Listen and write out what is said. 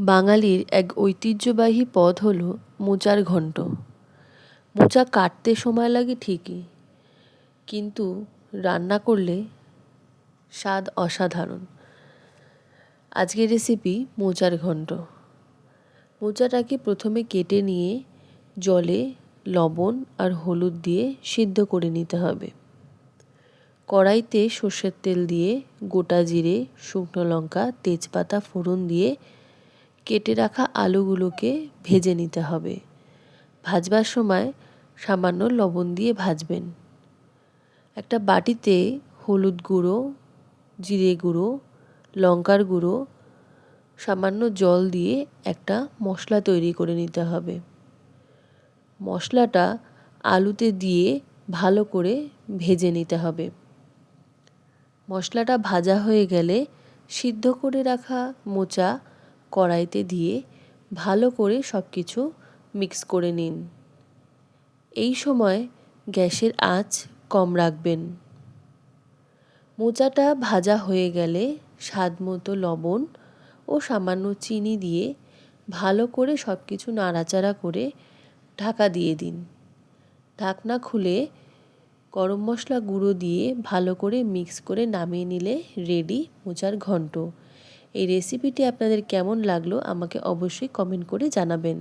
বাঙালির এক ঐতিহ্যবাহী পদ হলো মোচার ঘন্ট। মোচা কাটতে সময় লাগে ঠিকই, কিন্তু রান্না করলে স্বাদ অসাধারণ। আজকের রেসিপি মোচার ঘন্ট। মোচাটাকে প্রথমে কেটে নিয়ে জলে লবণ আর হলুদ দিয়ে সিদ্ধ করে নিতে হবে। কড়াইতে সর্ষের তেল দিয়ে গোটা জিরে, শুকনো লঙ্কা, তেজপাতা ফোড়ন দিয়ে কেটে রাখা আলুগুলোকে ভেজে নিতে হবে। ভাজবার সময় সামান্য লবণ দিয়ে ভাজবেন। একটা বাটিতে হলুদ গুঁড়ো, জিরে গুঁড়ো, লঙ্কার গুঁড়ো, সামান্য জল দিয়ে একটা মশলা তৈরি করে নিতে হবে। মশলাটা আলুতে দিয়ে ভালো করে ভেজে নিতে হবে। মশলাটা ভাজা হয়ে গেলে সিদ্ধ করে রাখা মোচা কড়াইতে দিয়ে ভালো করে সব কিছু মিক্স করে নিন। এই সময় গ্যাসের আঁচ কম রাখবেন। মোচাটা ভাজা হয়ে গেলে স্বাদমতো লবণ ও সামান্য চিনি দিয়ে ভালো করে সব কিছু নাড়াচাড়া করে ঢাকা দিয়ে দিন। ঢাকনা খুলে গরম মশলা গুঁড়ো দিয়ে ভালো করে মিক্স করে নামিয়ে নিলে রেডি মোচার ঘন্ট। এই রেসিপিটি আপনাদের কেমন লাগলো আমাকে অবশ্যই কমেন্ট করে জানাবেন।